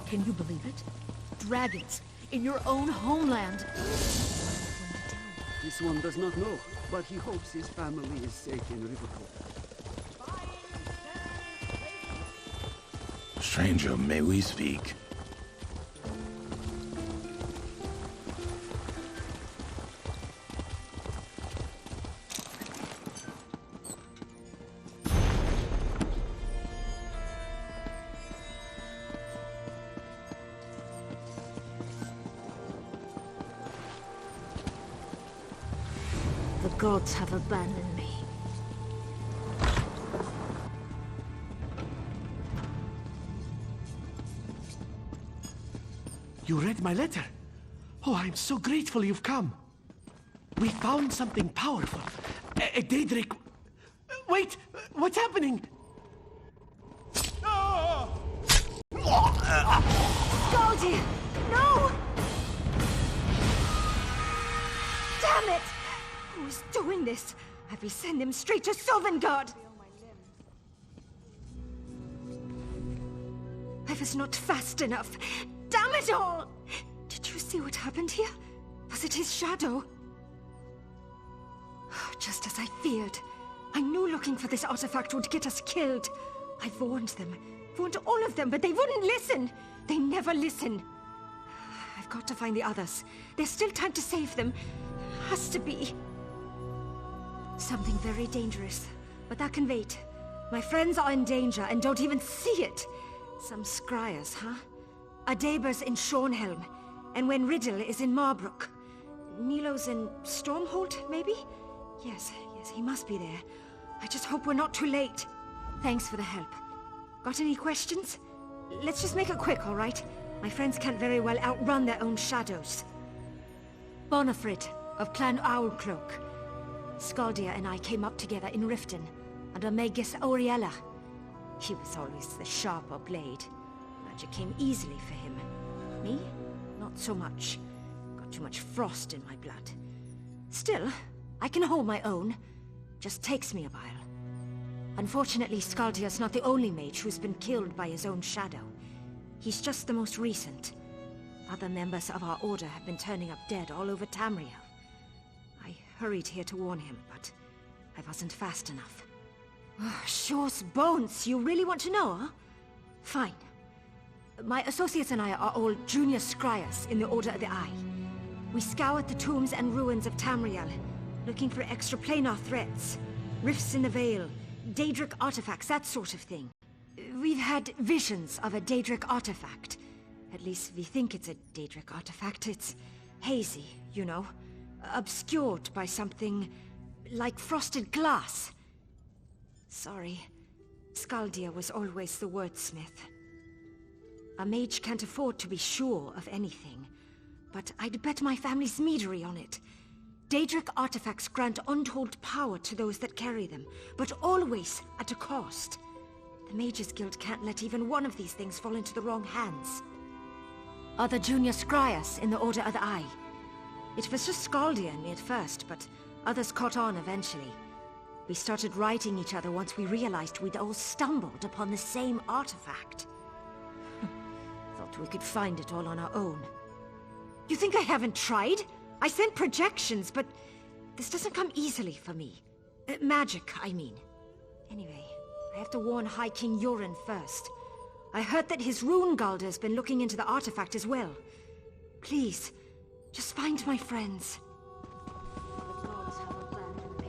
Can you believe it? Dragons in your own homeland. This one does not know, but he hopes his family is safe in Rivercourt. Stranger, may we speak? The gods have abandoned me. You read my letter? Oh, I'm so grateful you've come. We found something powerful. A Daedric... Wait! What's happening? Goldie! No! Damn it! Who is doing this? I will send him straight to Sovngarde! I was not fast enough. Damn it all! Did you see what happened here? Was it his shadow? Just as I feared. I knew looking for this artifact would get us killed. I warned them. Warned all of them, but they wouldn't listen. They never listen. I've got to find the others. There's still time to save them. Has to be. Something very dangerous. But that can wait. My friends are in danger and don't even see it. Some scryers, huh? Adeber's in Shornhelm. And when Riddle is in Marbrook. Nilo's in Stormhold, maybe? Yes, he must be there. I just hope we're not too late. Thanks for the help. Got any questions? Let's just make it quick, all right? My friends can't very well outrun their own shadows. Bonifred of Clan Owlcloak. Scaldia and I came up together in Riften, under Magus Auriella. He was always the sharper blade. Magic came easily for him. Me? Not so much. Got too much frost in my blood. Still, I can hold my own. Just takes me a while. Unfortunately, Scaldia's not the only mage who's been killed by his own shadow. He's just the most recent. Other members of our order have been turning up dead all over Tamriel. I hurried here to warn him, but I wasn't fast enough. Shaw's bones, you really want to know, huh? Fine. My associates and I are all junior scryers in the Order of the Eye. We scoured the tombs and ruins of Tamriel, looking for extraplanar threats, rifts in the veil, Daedric artifacts, that sort of thing. We've had visions of a Daedric artifact. At least we think it's a Daedric artifact. It's hazy, you know, obscured by something like frosted glass. Sorry, Scaldia was always the wordsmith. A mage can't afford to be sure of anything, but I'd bet my family's meadery on it. Daedric artifacts grant untold power to those that carry them, but always at a cost. The Mages Guild can't let even one of these things fall into the wrong hands. Other junior scryers in the Order of the Eye. It was just Scaldia and me at first, but others caught on eventually. We started writing each other once we realized we'd all stumbled upon the same artifact. Thought we could find it all on our own. You think I haven't tried? I sent projections, but this doesn't come easily for me. Magic, I mean. Anyway, I have to warn High King Yoren first. I heard that his rune Galder's been looking into the artifact as well. Please, just find my friends. The gods have abandoned me.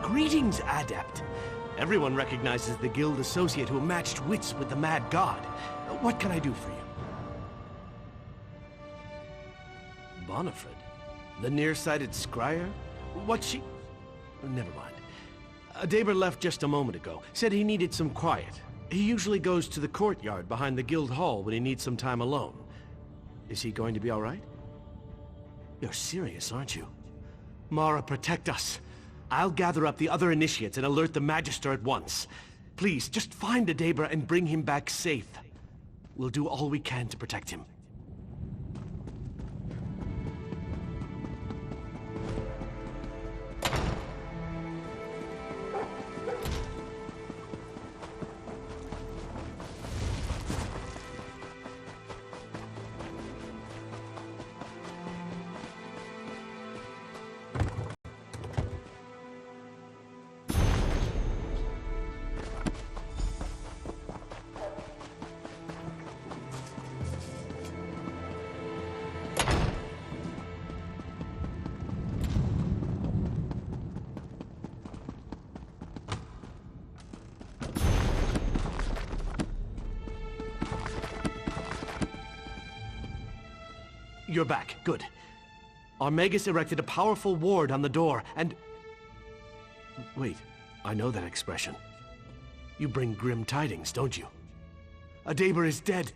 Greetings, Adept. Everyone recognizes the guild associate who matched wits with the Mad God. What can I do for you? Bonifred? The nearsighted scryer? What's she... Never mind. Daber left just a moment ago. Said he needed some quiet. He usually goes to the courtyard behind the guild hall when he needs some time alone. Is he going to be all right? You're serious, aren't you? Mara, protect us. I'll gather up the other initiates and alert the Magister at once. Please, just find Daber and bring him back safe. We'll do all we can to protect him. You're back. Good. Our Magus erected a powerful ward on the door, and... Wait, I know that expression. You bring grim tidings, don't you? Adaber is dead.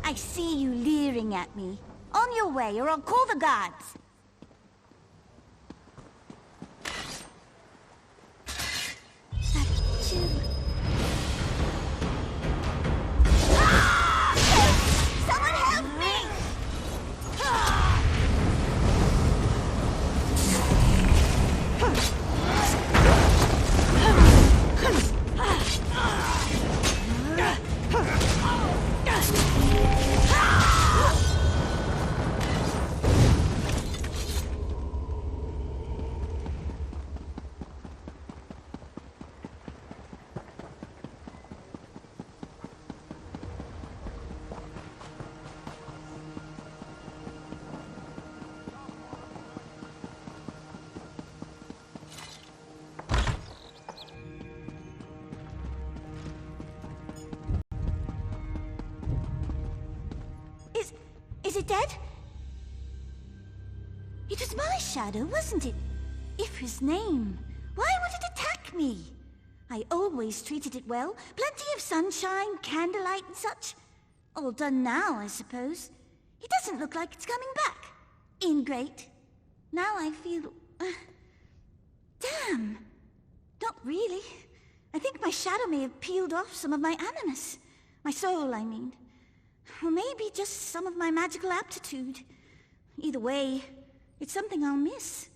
I see you leering at me. On your way, or I'll call the guards. That chill. Ah! Someone help me! Is it dead? It was my shadow, wasn't it? Ifra's name. Why would it attack me? I always treated it well. Plenty of sunshine, candlelight and such. All done now, I suppose. It doesn't look like it's coming back. Ingrate. Now I feel... damn. Not really. I think my shadow may have peeled off some of my animus. My soul, I mean. Or maybe just some of my magical aptitude. Either way, it's something I'll miss.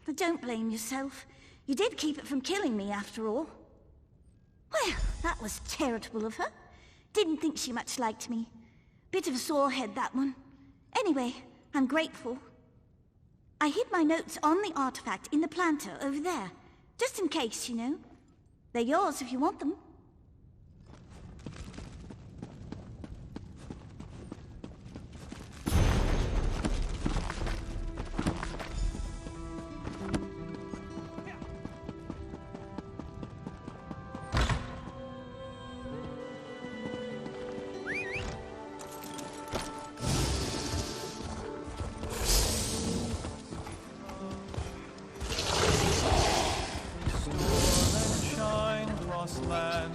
But don't blame yourself. You did keep it from killing me, after all. Well, that was charitable of her. Didn't think she much liked me. Bit of a sore head, that one. Anyway, I'm grateful. I hid my notes on the artifact in the planter over there. Just in case, you know. They're yours if you want them. Land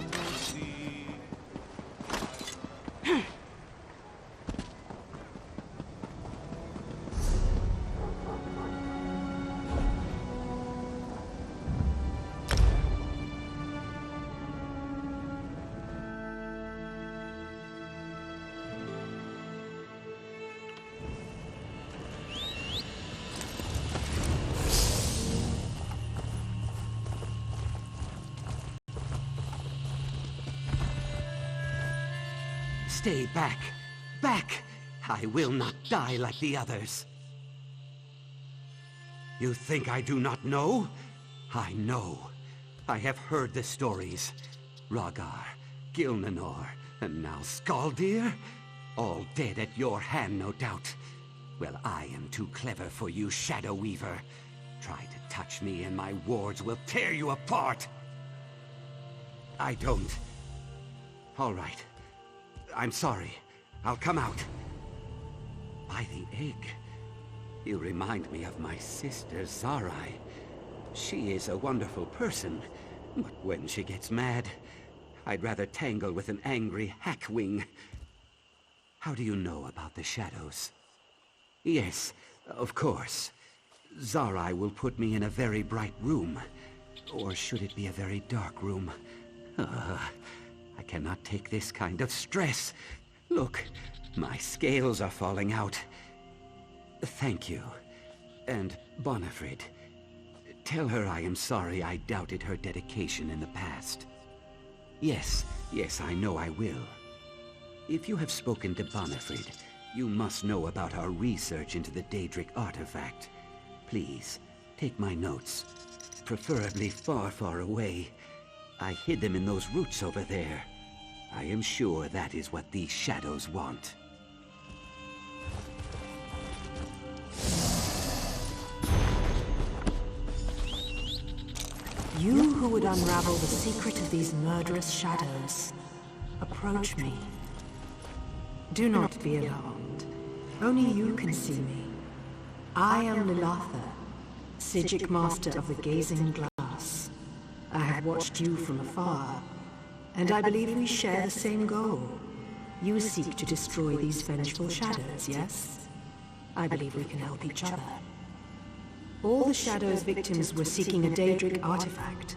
Stay back. Back! I will not die like the others. You think I do not know? I know. I have heard the stories. Rhaegar, Gilnanor, and now Skaldir? All dead at your hand, no doubt. Well, I am too clever for you, Shadow Weaver. Try to touch me and my wards will tear you apart. I don't. All right. I'm sorry. I'll come out. By the egg. You remind me of my sister, Zarai. She is a wonderful person, but when she gets mad, I'd rather tangle with an angry hackwing. How do you know about the shadows? Yes, of course. Zarai will put me in a very bright room. Or should it be a very dark room? I cannot take this kind of stress. Look, my scales are falling out. Thank you. And Bonifred, tell her I am sorry I doubted her dedication in the past. Yes, I know I will. If you have spoken to Bonifred, you must know about our research into the Daedric artifact. Please, take my notes. Preferably far, far away. I hid them in those roots over there. I am sure that is what these shadows want. You who would unravel the secret of these murderous shadows, approach me. Do not be alarmed. Only you can see me. I am Lilatha, Psijic Master of the Gazing Glass. I have watched you from afar, and I believe we share the same goal. You seek to destroy these vengeful shadows, yes? I believe we can help each other. All the Shadow's victims were seeking a Daedric artifact,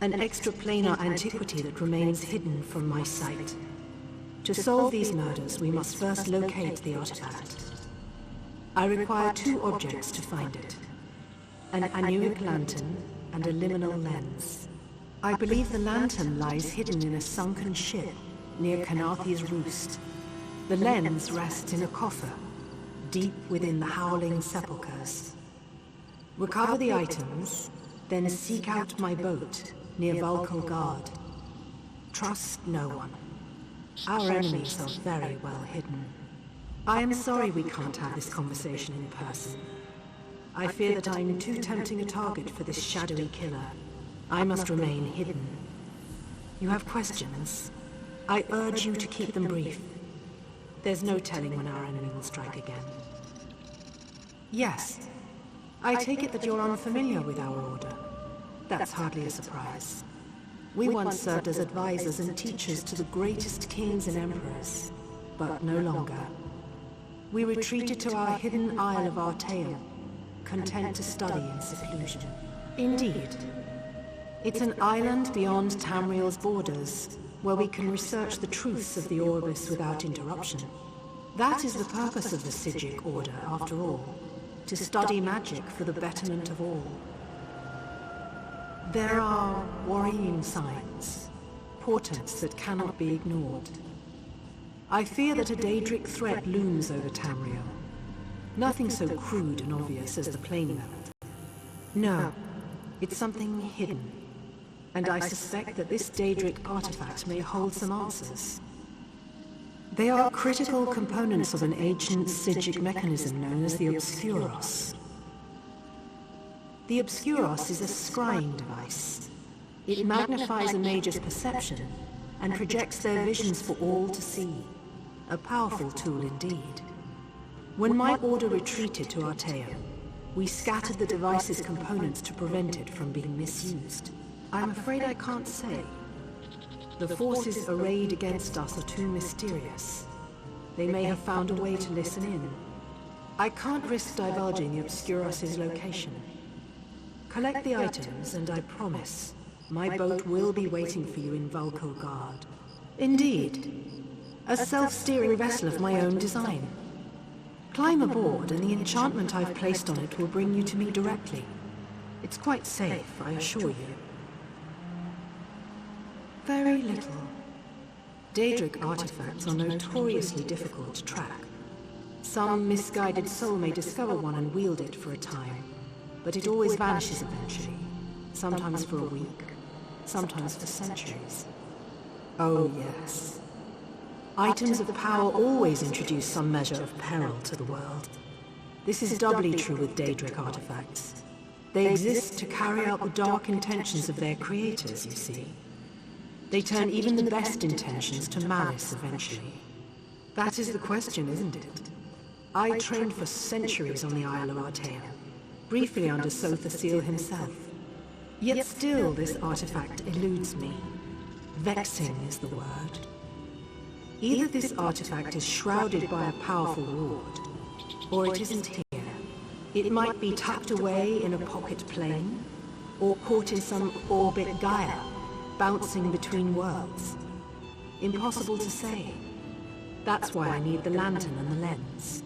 an extraplanar antiquity that remains hidden from my sight. To solve these murders, we must first locate the artifact. I require 2 objects to find it. An Anuic lantern and a liminal lens. I believe the lantern lies hidden in a sunken ship near Kanathi's roost. The lens rests in a coffer, deep within the howling sepulchres. Recover the items, then seek out my boat near Vulcal Guard. Trust no one. Our enemies are very well hidden. I am sorry we can't have this conversation in person. I fear that I'm too tempting a target for this shadowy killer. I must remain hidden. You have questions? I urge you to keep them brief. There's no telling when our enemy will strike again. Yes. I take it that you're unfamiliar with our order. That's hardly a surprise. We once served as advisors and teachers to the greatest kings and emperors, but no longer. We retreated to our hidden Isle of Artaeum, content to study in seclusion. Indeed. It's an island beyond Tamriel's borders, where we can research the truths of the Orbis without interruption. That is the purpose of the Psijic Order, after all. To study magic for the betterment of all. There are worrying signs, portents that cannot be ignored. I fear that a Daedric threat looms over Tamriel. Nothing so crude and obvious as the plane method. No, it's something hidden. And I suspect that this Daedric artifact may hold some answers. They are critical components of an ancient Psijic mechanism known as the Obscuros. The Obscuros is a scrying device. It magnifies a mage's perception and projects their visions for all to see. A powerful tool indeed. When my order retreated to Artaeum, we scattered the device's components to prevent it from being misused. I'm afraid I can't say. The forces arrayed against us are too mysterious. They may have found a way to listen in. I can't risk divulging the Obscuros' location. Collect the items, and I promise, my boat will be waiting for you in Vulcal Guard. Indeed. A self-steering vessel of my own design. Climb aboard, and the enchantment I've placed on it will bring you to me directly. It's quite safe, I assure you. Very little. Daedric artifacts are notoriously difficult to track. Some misguided soul may discover one and wield it for a time, but it always vanishes eventually, sometimes for a week, sometimes for centuries. Oh yes. Items of power always introduce some measure of peril to the world. This is doubly true with Daedric artifacts. They exist to carry out the dark intentions of their creators, you see. They turn even the best intentions to malice eventually. That is the question, isn't it? I trained for centuries on the Isle of Artaeum, briefly under Sothasil himself. Yet still this artifact eludes me. Vexing is the word. Either this artifact is shrouded by a powerful ward, or it isn't here. It might be tucked away in a pocket plane, or caught in some orbit Gaia, bouncing between worlds. Impossible to say. That's why I need the lantern and the lens.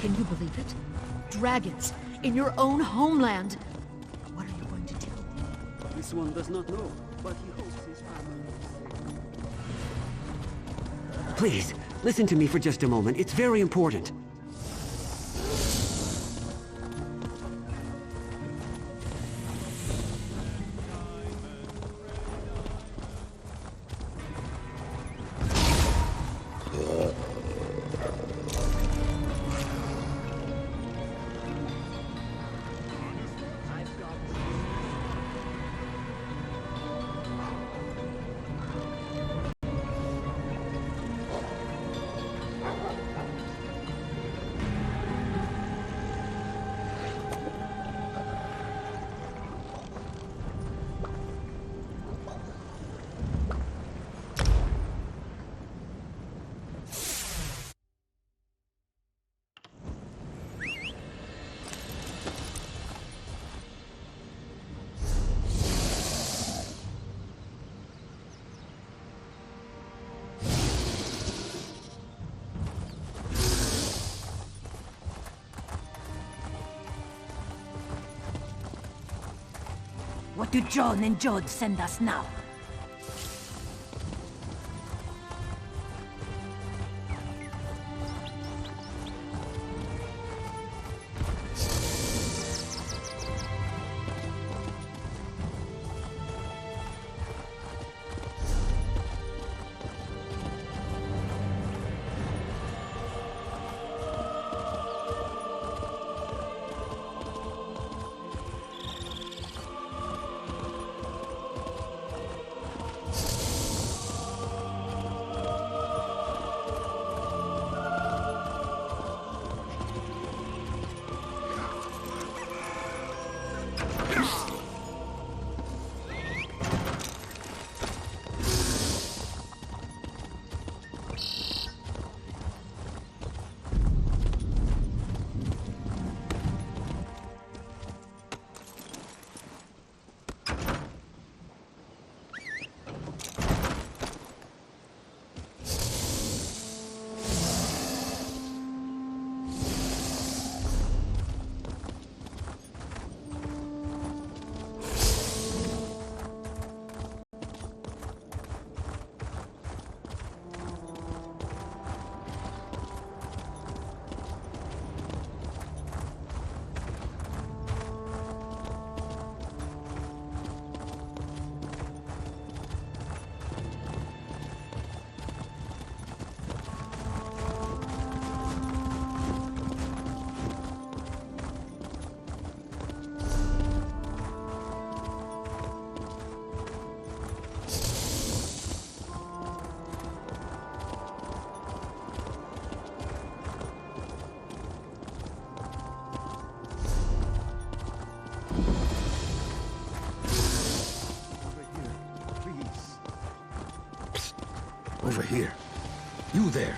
Can you believe it? Dragons in your own homeland. What are you going to do? This one does not know, but he hopes his family is safe. Please, listen to me for just a moment. It's very important. What do John and Jod send us now? Over here. You there.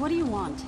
What do you want?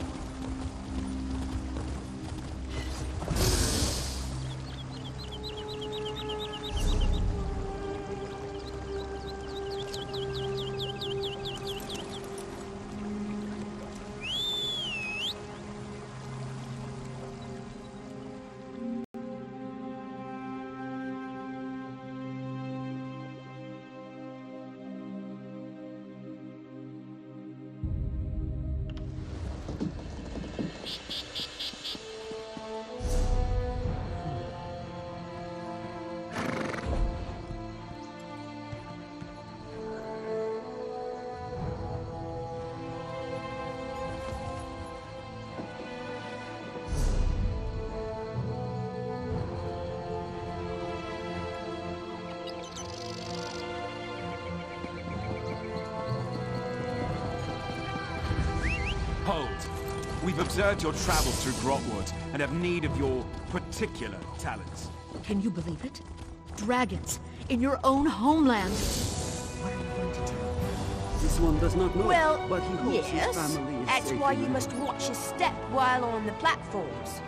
Hold. We've observed your travels through Grotwood and have need of your particular talents. Can you believe it? Dragons in your own homeland. What are you going to tell? This one does not know, Well, but he hopes his yes. family is That's safe why in you the- must watch your step while on the platforms.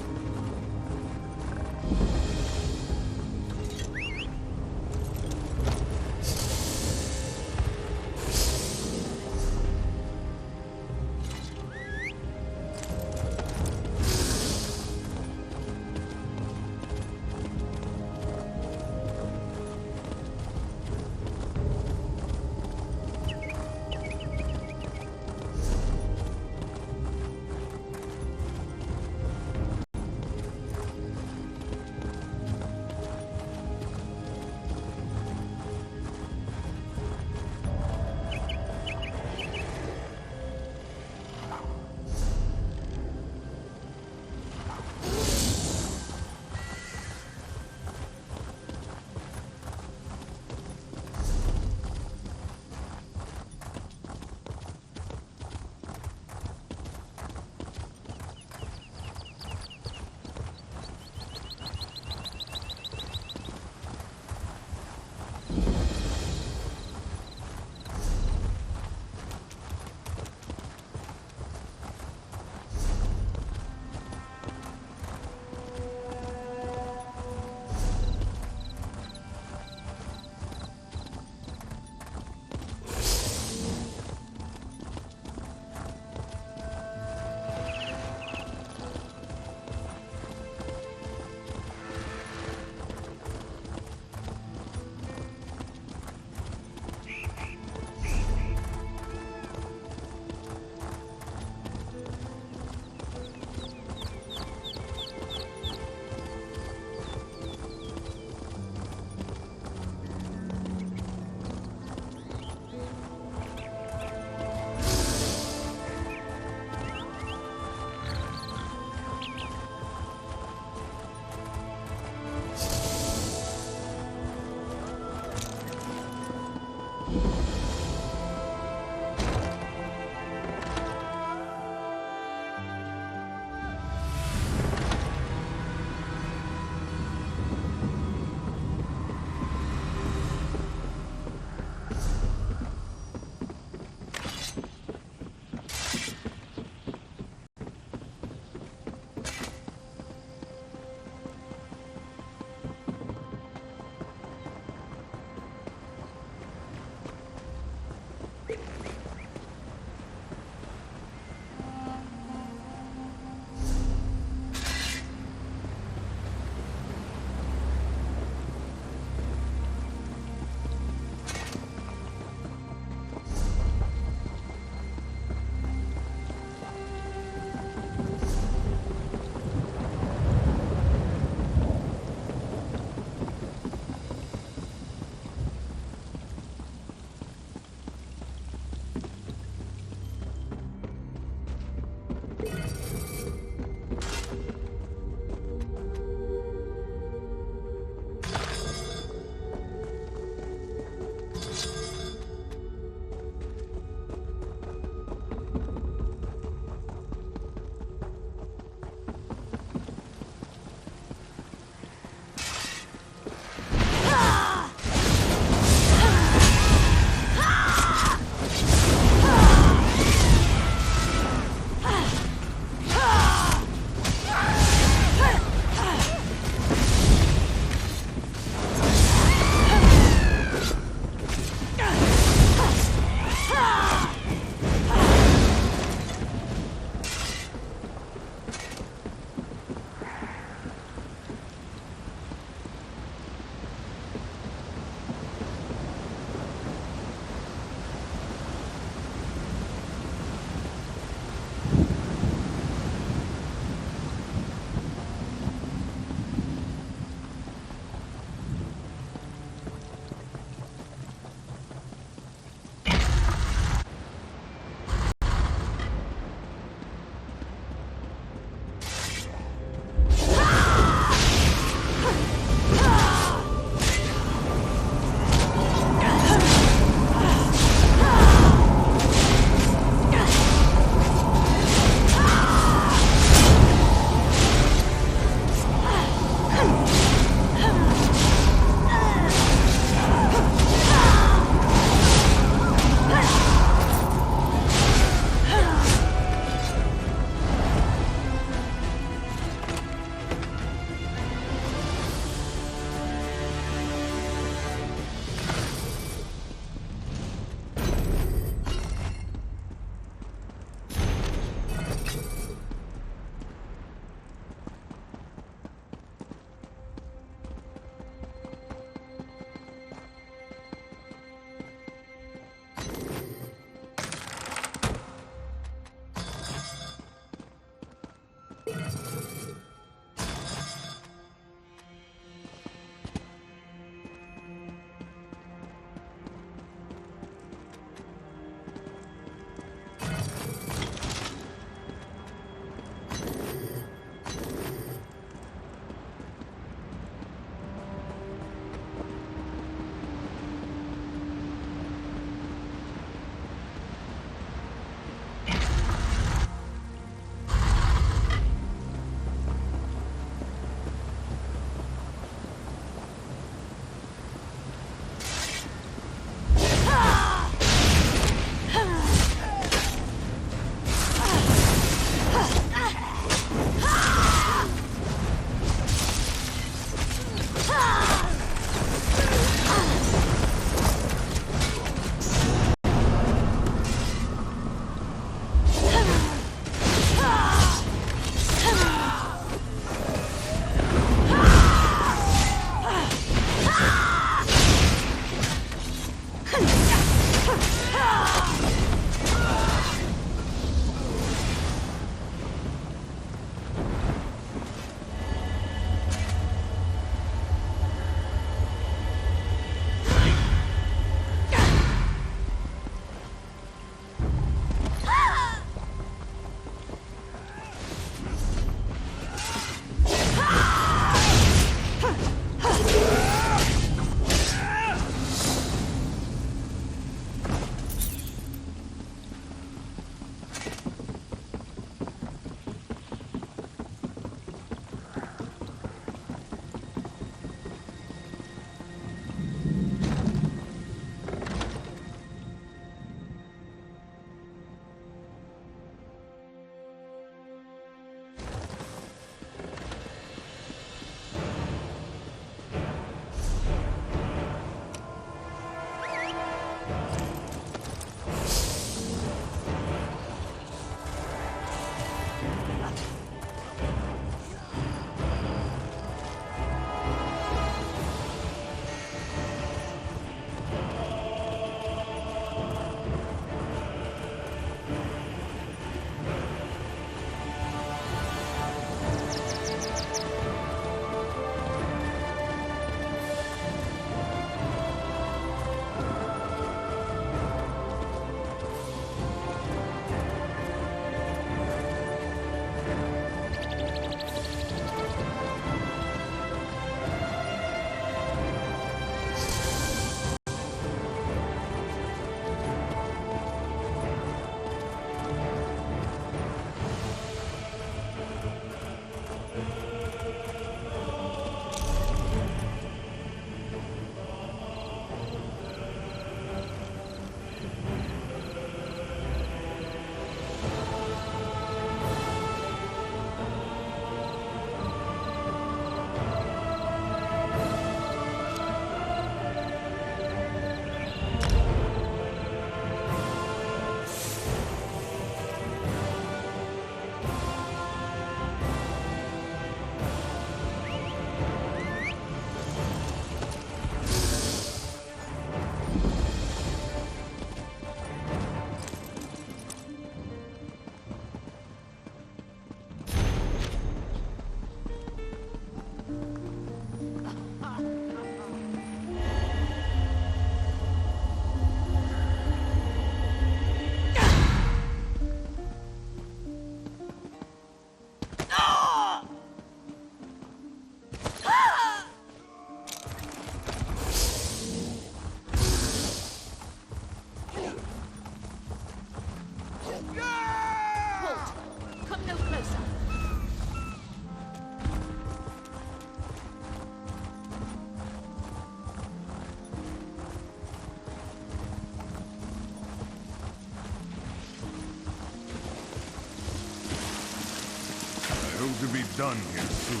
to be done here soon.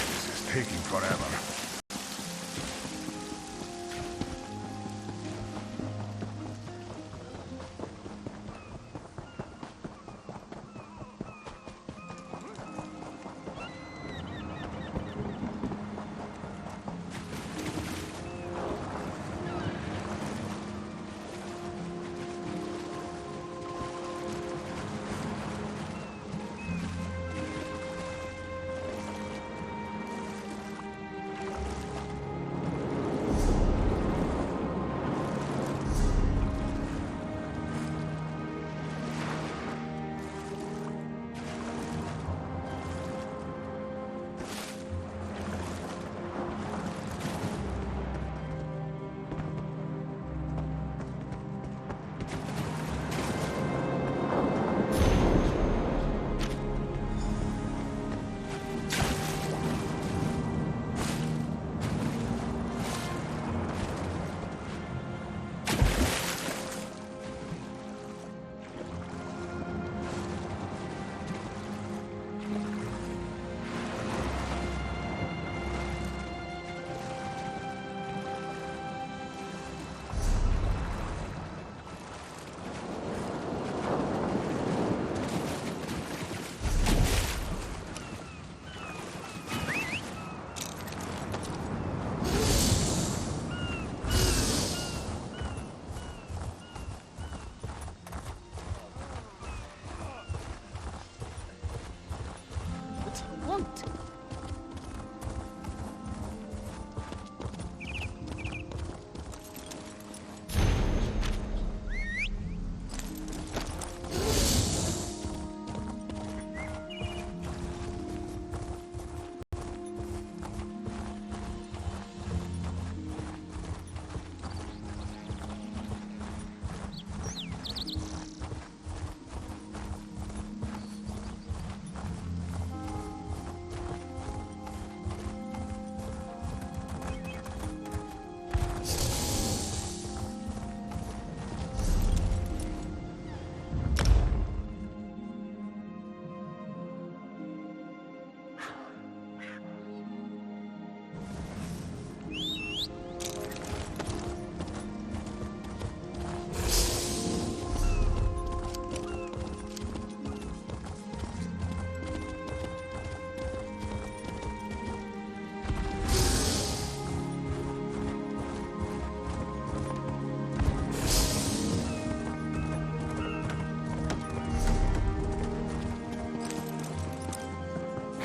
This is taking forever.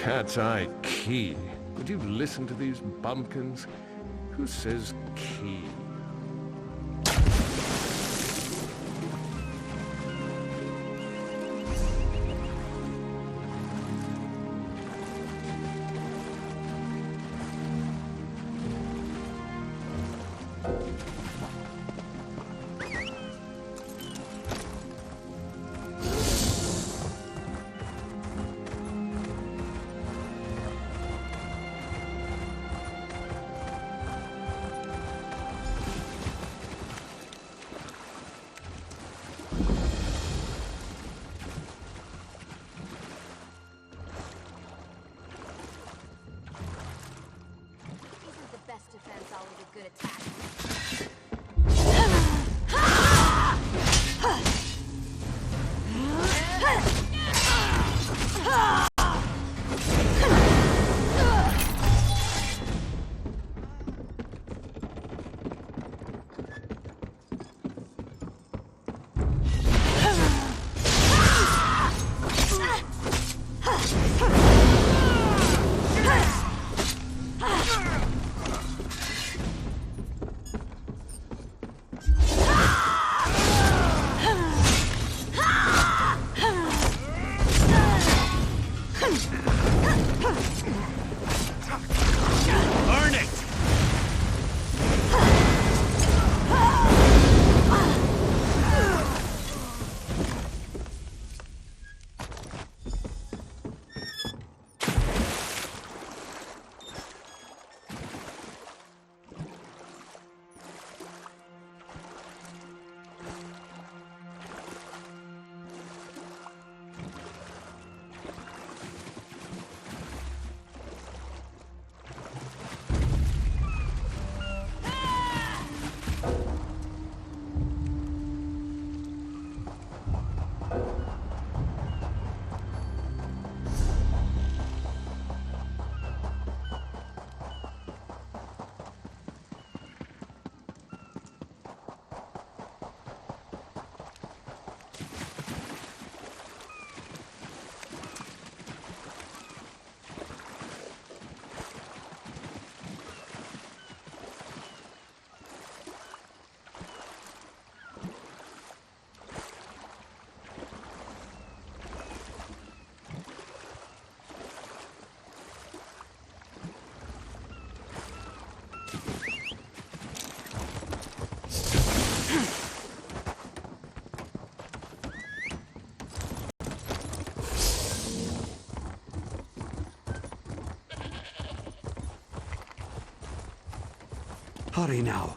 Cat's eye key. Would you listen to these bumpkins? Who says key? Hurry now.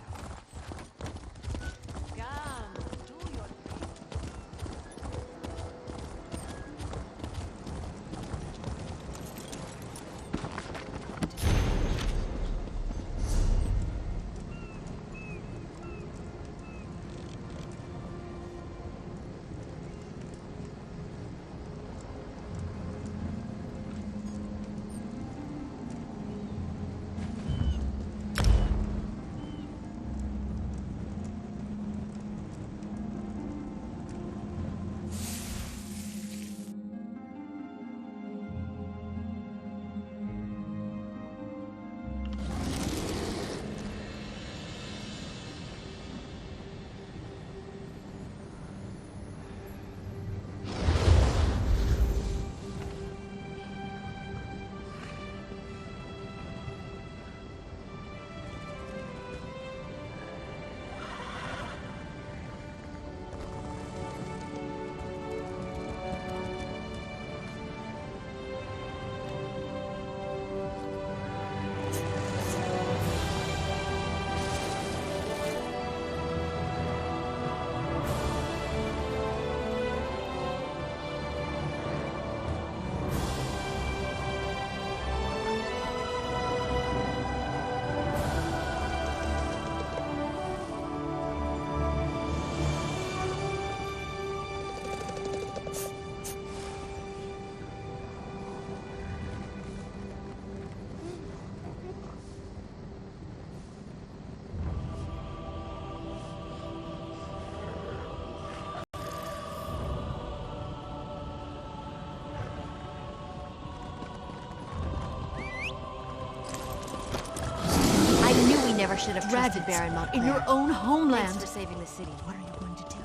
Never should have trusted Baron Montable. In your own homeland. Thanks for saving the city. What are you going to do?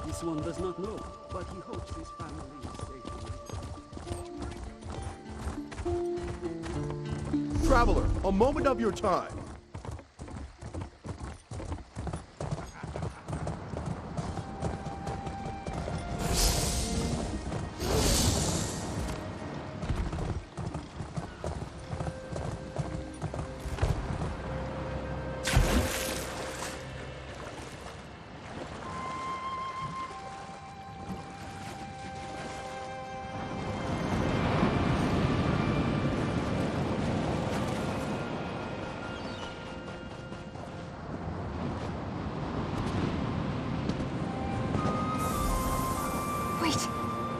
This one does not know, but he hopes his family is safe. Traveler, a moment of your time.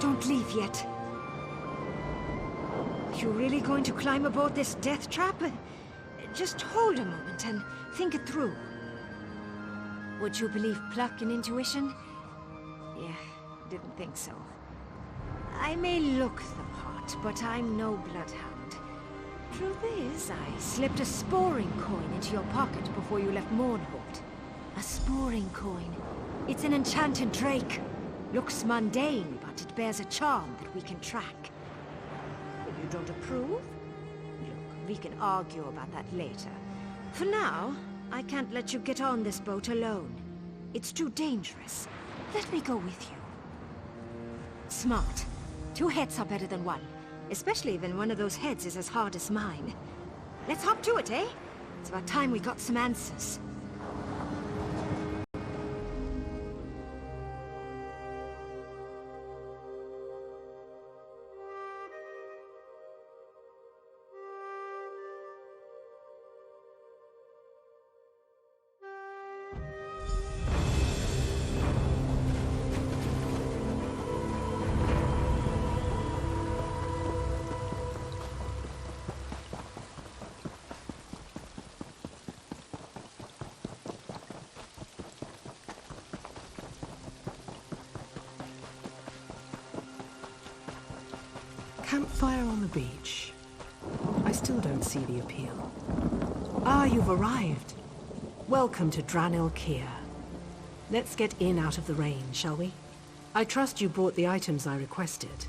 Don't leave yet. Are you really going to climb aboard this death trap? Just hold a moment and think it through. Would you believe pluck and intuition? Yeah, didn't think so. I may look the part, but I'm no bloodhound. Truth is, I slipped a sporing coin into your pocket before you left Mournhold. A sporing coin. It's an enchanted drake. Looks mundane, but it bears a charm that we can track. If you don't approve, look, we can argue about that later. For now, I can't let you get on this boat alone. It's too dangerous. Let me go with you. Smart. 2 heads are better than 1. Especially when one of those heads is as hard as mine. Let's hop to it, eh? It's about time we got some answers. Campfire on the beach. I still don't see the appeal. Ah, you've arrived. Welcome to Dranil-Kir. Let's get in out of the rain, shall we? I trust you brought the items I requested.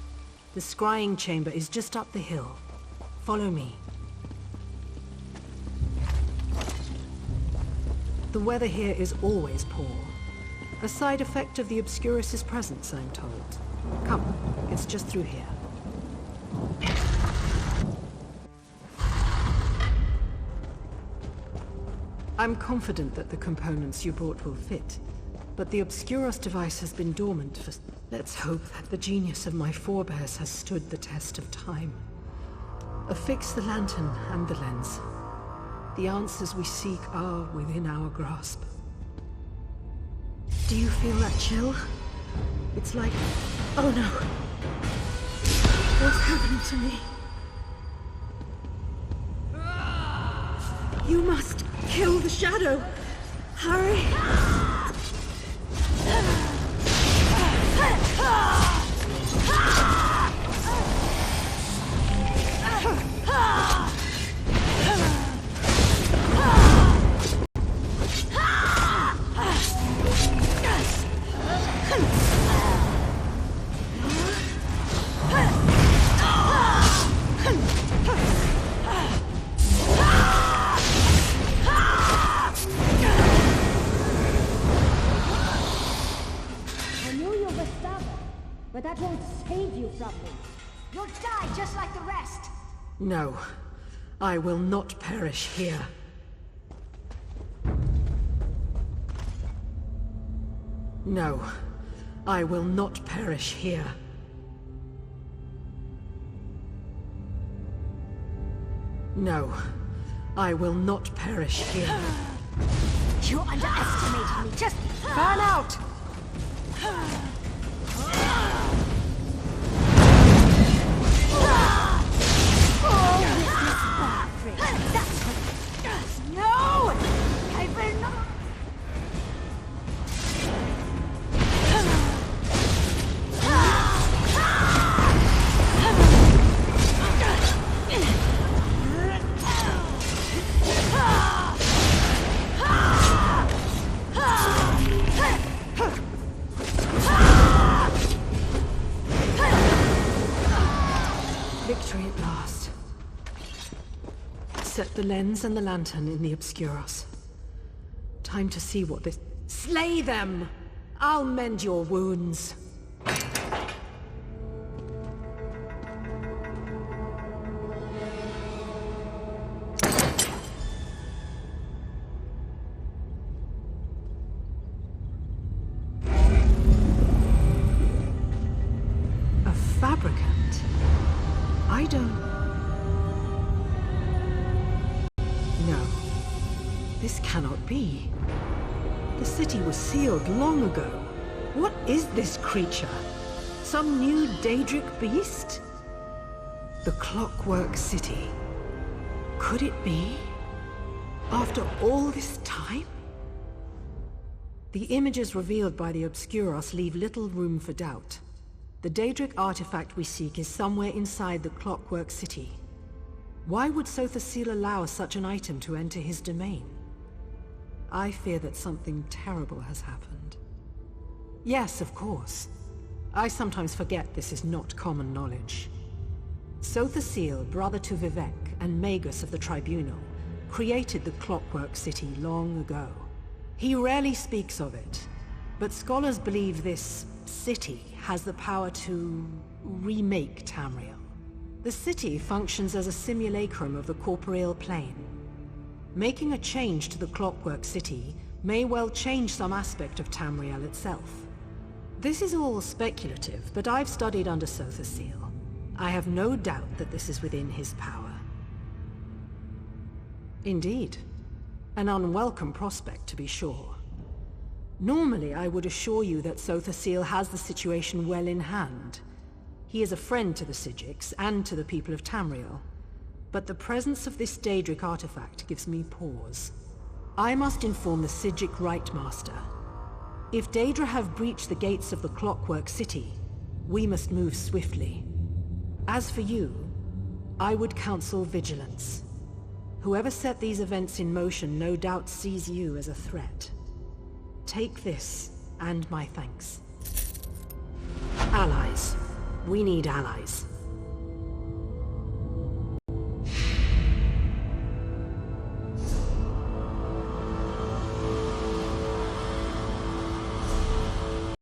The scrying chamber is just up the hill. Follow me. The weather here is always poor. A side effect of the Obscurus's presence, I'm told. Come, it's just through here. I'm confident that the components you brought will fit, but the Obscuros device has been dormant for... Let's hope that the genius of my forebears has stood the test of time. Affix the lantern and the lens. The answers we seek are within our grasp. Do you feel that chill? It's like... Oh no! What's happening to me? You must kill the shadow! Hurry! But that won't save you from me. You'll die just like the rest. No, I will not perish here. No, I will not perish here. No, I will not perish here. You underestimated me. Just burn out! No! I will not! Victory at last. Set the lens and the lantern in the Obscuros. Time to see what this... Slay them! I'll mend your wounds. A fabricant? I don't... No. This cannot be. The city was sealed long ago. What is this creature? Some new Daedric beast? The Clockwork City. Could it be? After all this time? The images revealed by the Obscuros leave little room for doubt. The Daedric artifact we seek is somewhere inside the Clockwork City. Why would Sothasil allow such an item to enter his domain? I fear that something terrible has happened. Yes, of course. I sometimes forget this is not common knowledge. Sothasil, brother to Vivek and Magus of the Tribunal, created the Clockwork City long ago. He rarely speaks of it, but scholars believe this city has the power to remake Tamriel. The city functions as a simulacrum of the corporeal plane. Making a change to the Clockwork City may well change some aspect of Tamriel itself. This is all speculative, but I've studied under Sothasil. I have no doubt that this is within his power. Indeed. An unwelcome prospect, to be sure. Normally, I would assure you that Sothasil has the situation well in hand. He is a friend to the Psijics and to the people of Tamriel. But the presence of this Daedric artifact gives me pause. I must inform the Psijic Rightmaster. If Daedra have breached the gates of the Clockwork City, we must move swiftly. As for you, I would counsel vigilance. Whoever set these events in motion no doubt sees you as a threat. Take this, and my thanks. Allies. We need allies.